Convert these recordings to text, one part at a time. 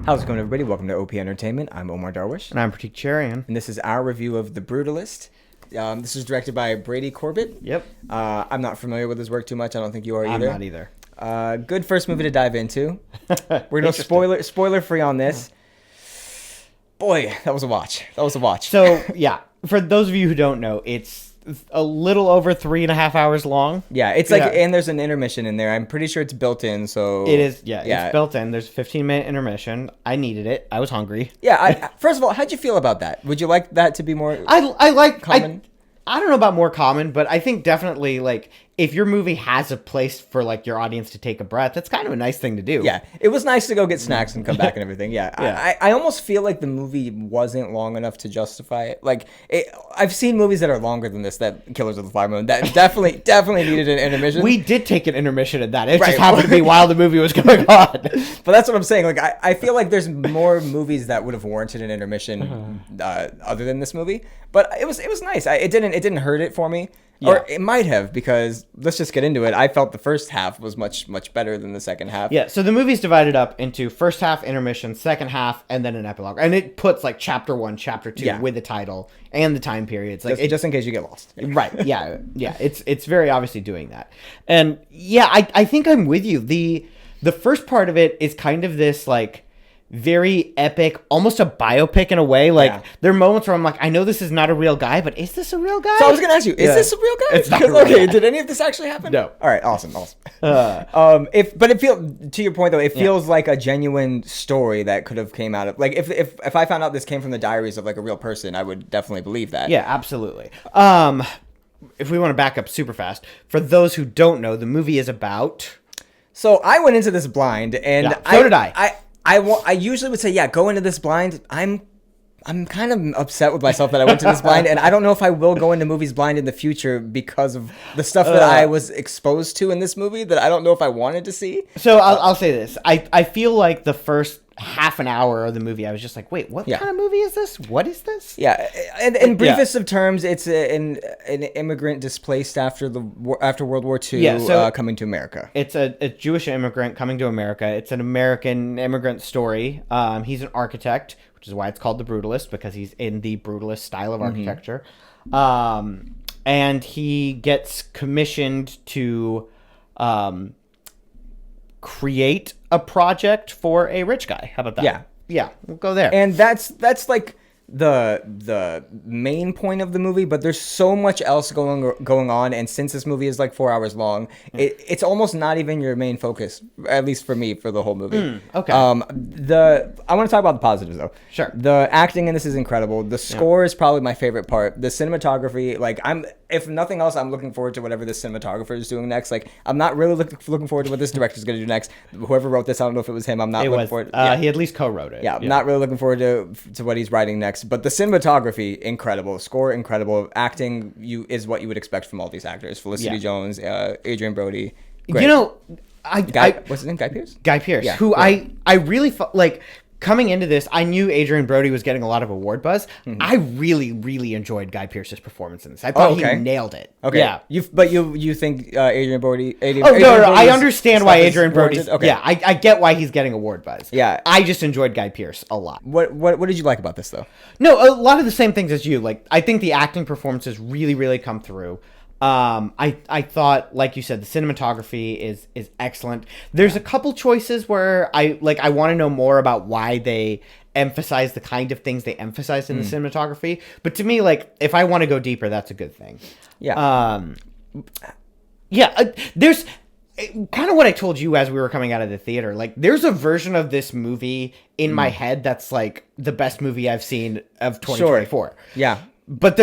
How's it going, everybody? Welcome to OP Entertainment. I'm Omar Darwish. And I'm Pratik Cherian. And this is our review of The Brutalist. This is directed by Brady Corbett. Yep. I'm not familiar with his work too much. I don't think you are either. I'm not either. Good first movie to dive into. We're going to spoiler free on this. Boy, that was a watch. So, yeah, for those of you who don't know, it's a little over 3.5 hours long. Yeah, it's like, and there's an intermission in there. I'm pretty sure it's built in, so... It is, it's built in. There's a 15-minute intermission. I needed it. I was hungry. Yeah, first of all, how'd you feel about that? Would you like that to be more I like common? I don't know about more common, but I think definitely, like, if your movie has a place for, like, your audience to take a breath, that's kind of a nice thing to do. Yeah, it was nice to go get snacks and come back and everything. Yeah, Yeah. I almost feel like the movie wasn't long enough to justify it. Like, I've seen movies that are longer than this, that Killers of the Flower Moon, that definitely needed an intermission. We did take an intermission at that. It just happened to be while the movie was going on. But that's what I'm saying. Like, I feel like there's more movies that would have warranted an intermission other than this movie. But it was nice. It didn't hurt it for me. Yeah. Or it might have, because let's just get into it. I felt the first half was much better than the second half. Yeah, so the movie's divided up into first half, intermission, second half, and then an epilogue. And it puts like chapter 1, chapter 2 with the title and the time periods. Like just in case you get lost. Right. Yeah. It's very obviously doing that. And yeah, I think I'm with you. The first part of it is kind of this like very epic, almost a biopic in a way. Like there are moments where I'm like, I know this is not a real guy, but is this a real guy? So I was gonna ask you, is this a real guy? It's not a real guy. Did any of this actually happen? No. All right, awesome. But it feels, to your point though, it feels like a genuine story that could have came out of, like, if I found out this came from the diaries of like a real person, I would definitely believe that. Yeah, absolutely. If we want to back up super fast, for those who don't know, the movie is about. So I went into this blind, and so did I. I usually would say, go into this blind. I'm kind of upset with myself that I went to this blind, and I don't know if I will go into movies blind in the future because of the stuff that I was exposed to in this movie that I don't know if I wanted to see. So I'll say this. I feel like the first half an hour of the movie, I was just like, wait, what kind of movie is this? What is this? Yeah, and in briefest of terms, it's an immigrant displaced after World War II coming to America. It's a Jewish immigrant coming to America. It's an American immigrant story. He's an architect, which is why it's called The Brutalist, because he's in the brutalist style of architecture. And he gets commissioned to create a project for a rich guy. How about that? Yeah, we'll go there. And that's like the main point of the movie, but there's so much else going on, and since this movie is like 4 hours long, it's almost not even your main focus, at least for me, for the whole movie. Okay. I want to talk about the positives though. Sure. The acting in this is incredible. The score is probably my favorite part. The cinematography, like, if nothing else, I'm looking forward to whatever this cinematographer is doing next. Like, I'm not really looking forward to what this director is going to do next. Whoever wrote this, I don't know if it was him. I'm not looking forward. He at least co-wrote it. Yeah, I'm not really looking forward to what he's writing next. But the cinematography, incredible. Score, incredible. Acting, is what you would expect from all these actors. Felicity Jones, Adrien Brody. Great. You know, what's his name? Guy Pearce? Guy Pearce, yeah, who I really like. Coming into this, I knew Adrien Brody was getting a lot of award buzz. Mm-hmm. I really, really enjoyed Guy Pearce's performance in this. I thought he nailed it. Okay. Yeah. You think Adrien Brody... No. I understand why Adrien Brody's... Okay. Yeah, I get why he's getting award buzz. Yeah. I just enjoyed Guy Pearce a lot. What did you like about this, though? No, a lot of the same things as you. Like, I think the acting performances really, really come through. I thought, like you said, the cinematography is excellent. There's a couple choices where I want to know more about why they emphasize the kind of things they emphasize in the cinematography. But to me, like, if I want to go deeper, that's a good thing. Yeah. There's kind of what I told you as we were coming out of the theater. Like, there's a version of this movie in my head that's like the best movie I've seen of 2024. Sure. Yeah. But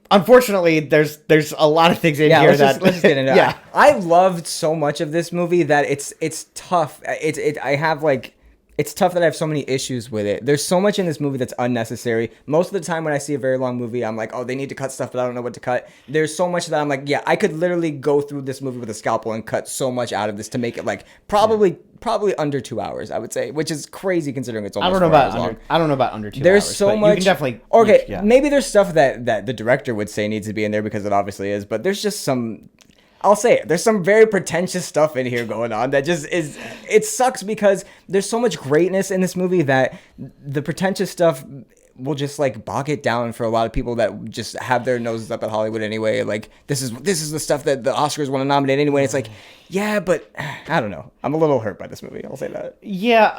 unfortunately, there's a lot of things in here let's just get into it. I loved so much of this movie that it's tough. It's tough that I have so many issues with it. There's so much in this movie that's unnecessary. Most of the time when I see a very long movie, I'm like, oh, they need to cut stuff, but I don't know what to cut. There's so much that I'm like, I could literally go through this movie with a scalpel and cut so much out of this to make it like probably under 2 hours, I would say, which is crazy considering it's almost 4 hours long. I don't know about under 2 there's hours. There's so much. You can definitely. Okay, maybe there's stuff that the director would say needs to be in there because it obviously is, but there's just some. I'll say it. There's some very pretentious stuff in here going on that just is. It sucks because there's so much greatness in this movie that the pretentious stuff will just like bog it down for a lot of people that just have their noses up at Hollywood anyway. Like this is the stuff that the Oscars want to nominate anyway. It's like, yeah, but I don't know. I'm a little hurt by this movie. I'll say that. Yeah.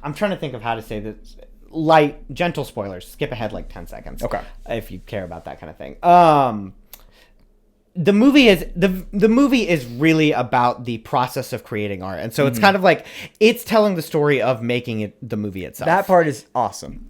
I'm trying to think of how to say this. Light, gentle spoilers. Skip ahead like 10 seconds. Okay. If you care about that kind of thing. The movie is really about the process of creating art, and so it's kind of like it's telling the story of making it the movie itself. That part is awesome.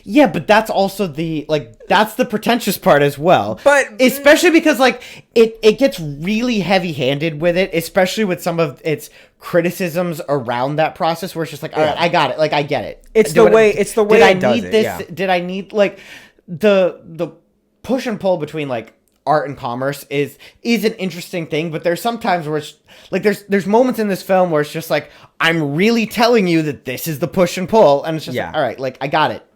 Yeah, but that's also that's the pretentious part as well. But especially because like it gets really heavy-handed with it, especially with some of its criticisms around that process, where it's just like, all right, I got it, like I get it. It's the way it does it. Yeah. Did I need like the push and pull between like art and commerce is an interesting thing, but there's sometimes where it's like there's moments in this film where it's just like, I'm really telling you that this is the push and pull, and it's just like, all right, like I got it.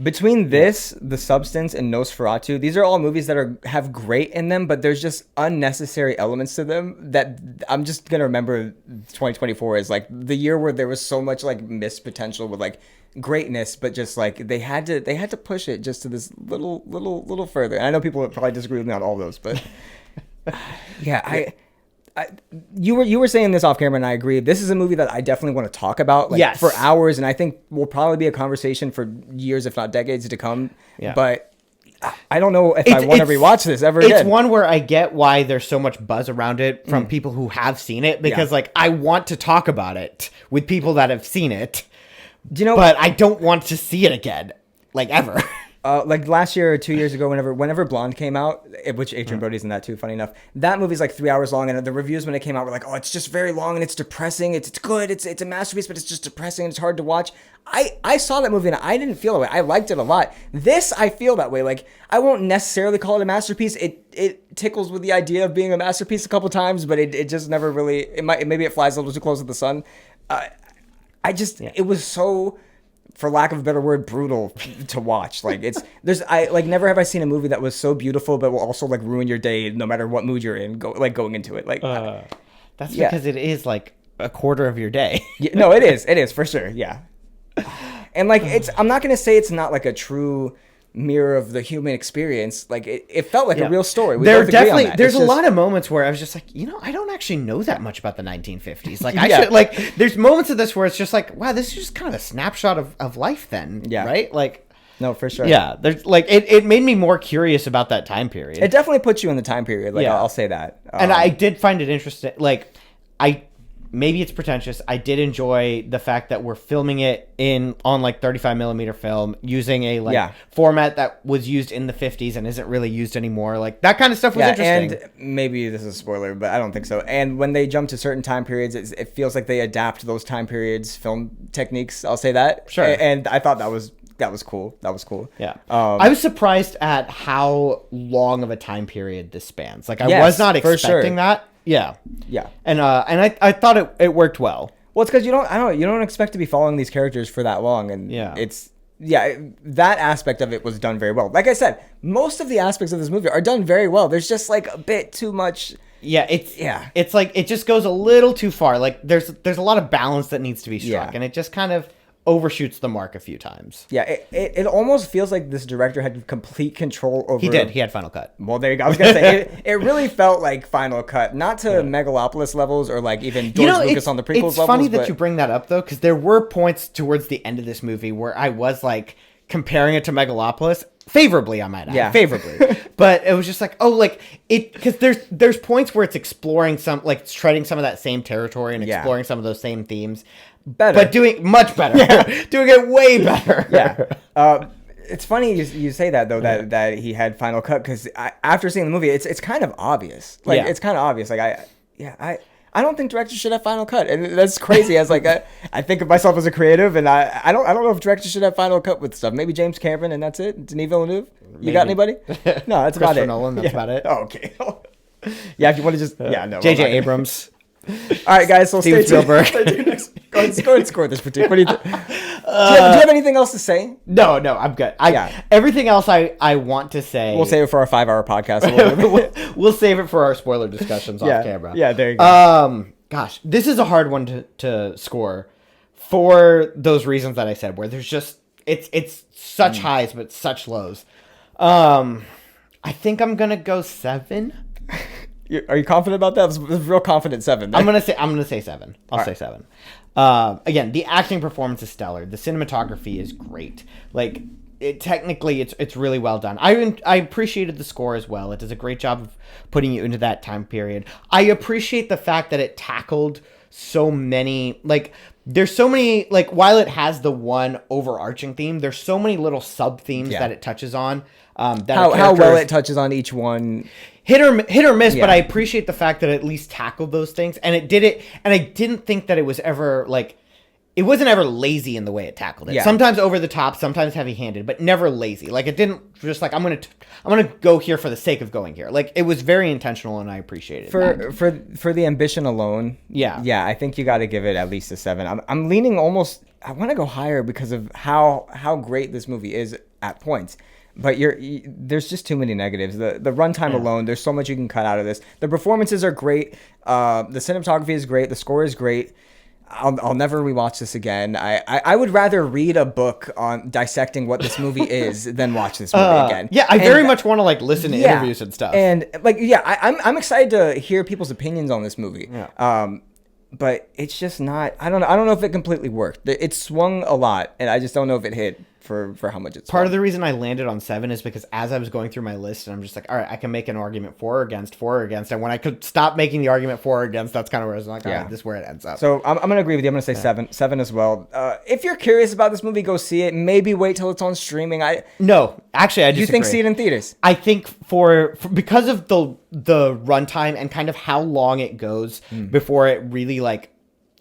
Between this, The Substance, and Nosferatu, these are all movies that have great in them, but there's just unnecessary elements to them that I'm just gonna remember 2024 as like the year where there was so much like missed potential with like greatness, but just like they had to push it just to this little further. And I know people would probably disagree with me on all those, but yeah, you were saying this off camera, and I agree. This is a movie that I definitely want to talk about for hours, and I think will probably be a conversation for years, if not decades, to come. Yeah. But I don't know if I want to rewatch this ever again. It's one where I get why there's so much buzz around it from people who have seen it, because like I want to talk about it with people that have seen it. Do you know? But I don't want to see it again, like ever. Like last year or 2 years ago, whenever Blonde came out, which Adrien Brody's in that too, funny enough, that movie's like 3 hours long, and the reviews when it came out were like, oh, it's just very long and it's depressing. It's good. It's a masterpiece, but it's just depressing and it's hard to watch. I saw that movie and I didn't feel that way. I liked it a lot. This, I feel that way. Like, I won't necessarily call it a masterpiece. It tickles with the idea of being a masterpiece a couple times, but it just never really, maybe it flies a little too close to the sun. It was so, for lack of a better word, brutal to watch. Like never have I seen a movie that was so beautiful, but will also like ruin your day no matter what mood you're in, going into it. Like, that's because it is like a quarter of your day. Yeah, no, it is for sure. Yeah. And like, I'm not going to say it's not like a true mirror of the human experience. Like it felt like a real story. There's a lot of moments where I was just like, I don't actually know that much about the 1950s. Like I should, like, there's moments of this where it's just like, wow, this is just kind of a snapshot of life then. Yeah. Right. Like, no, for sure. Yeah. There's like, it made me more curious about that time period. It definitely puts you in the time period. Like I'll say that. And I did find it interesting. Like maybe it's pretentious. I did enjoy the fact that we're filming it on like 35 millimeter film using a format that was used in the 50s and isn't really used anymore. Like that kind of stuff was interesting. And maybe this is a spoiler, but I don't think so. And when they jump to certain time periods, it feels like they adapt those time periods film techniques. I'll say that. Sure. And I thought that was cool. That was cool. Yeah. I was surprised at how long of a time period this spans. Like I was not expecting that. Yeah. Yeah. And I thought it worked well. Well, it's because you don't expect to be following these characters for that long, and that aspect of it was done very well. Like I said, most of the aspects of this movie are done very well. There's just like a bit too much. Yeah, it's like it just goes a little too far. Like there's a lot of balance that needs to be struck, and it just kind of overshoots the mark a few times. Yeah, it almost feels like this director had complete control over... He did. He had Final Cut. Well, there you go. I was going to say, it really felt like Final Cut. Not to Megalopolis levels or like even George Lucas on the prequels levels. It's funny that you bring that up, though, because there were points towards the end of this movie where I was like comparing it to Megalopolis. Favorably, I might add. Yeah. Favorably. But it was just like, because there's points where it's exploring it's treading some of that same territory and exploring some of those same themes. Better. But doing much better. Yeah. Doing it way better. Yeah. It's funny you say that, though, that he had Final Cut, because after seeing the movie, it's kind of obvious. Like, it's kind of obvious. Like, I don't think directors should have Final Cut. And that's crazy. As like, I think of myself as a creative, and I don't know if directors should have Final Cut with stuff. Maybe James Cameron, and that's it. Denis Villeneuve? You got anybody? No, that's about it. Nolan, that's about it. Oh, okay. Yeah, if you want to just... J.J. Abrams. All right, guys. So Steven Spielberg. Stay tuned next. Go ahead and score this critique. What do you think? you have anything else to say? No, I'm good. Everything else I want to say. We'll save it for our 5-hour podcast. We'll save it for our spoiler discussions off camera. Yeah, there you go. Gosh, this is a hard one to score for those reasons that I said, where there's just it's such highs but such lows. I think I'm gonna go 7. Are you confident about that? It's a real confident 7. I'm gonna say 7. I'll say 7. Again, the acting performance is stellar. The cinematography is great. Like, technically, it's really well done. I appreciated the score as well. It does a great job of putting you into that time period. I appreciate the fact that it tackled so many, like, there's so many, like, while it has the one overarching theme, there's so many little sub themes that it touches on. How well it touches on each one. Hit or miss, but I appreciate the fact that it at least tackled those things, and it did it. And I didn't think that it was ever like, it wasn't ever lazy in the way it tackled it. Yeah. Sometimes over the top, sometimes heavy handed, but never lazy. Like, it didn't just like, I'm gonna go here for the sake of going here. Like, it was very intentional, and I appreciated it. For the ambition alone. Yeah, I think you got to give it at least a 7. I'm leaning almost. I want to go higher because of how great this movie is at points. But there's just too many negatives. The runtime alone, there's so much you can cut out of this. The performances are great. The cinematography is great. The score is great. I'll never rewatch this again. I would rather read a book on dissecting what this movie is than watch this movie again. Yeah, I very much want to like listen to interviews and stuff. And like, I'm excited to hear people's opinions on this movie. Yeah. But it's just not. I don't know if it completely worked. It swung a lot, and I just don't know if it hit for how much it's part of the reason I landed on 7 is because as I was going through my list, and I'm just like, all right, I can make an argument for or against, and when I could stop making the argument for or against, that's kind of where I was like, all right, this is where it ends up. So I'm gonna agree with you. I'm gonna say 7 as well. If you're curious about this movie, go see it. Maybe wait till it's on streaming. No, actually, I disagree. You think see it in theaters? I think for because of the runtime and kind of how long it goes before it really like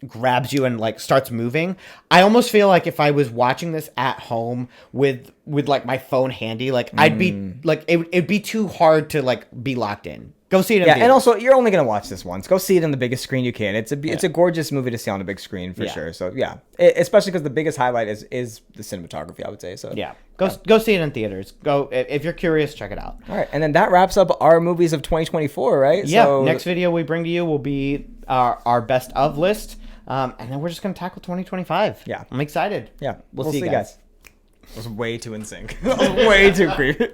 grabs you and like starts moving, I almost feel like if I was watching this at home with like my phone handy, like I'd be like it'd be too hard to like be locked in. Go see it in theaters. And also you're only gonna watch this once. Go see it in the biggest screen you can. It's a gorgeous movie to see on a big screen for sure. So especially because the biggest highlight is the cinematography, I would say. So go see it in theaters. Go if you're curious, check it out. All right, and then that wraps up our movies of 2024, right? Yeah. So, next video we bring to you will be our best of list. And then we're just going to tackle 2025. Yeah. I'm excited. Yeah. We'll see you guys. It was way too in sync. It was way too creepy.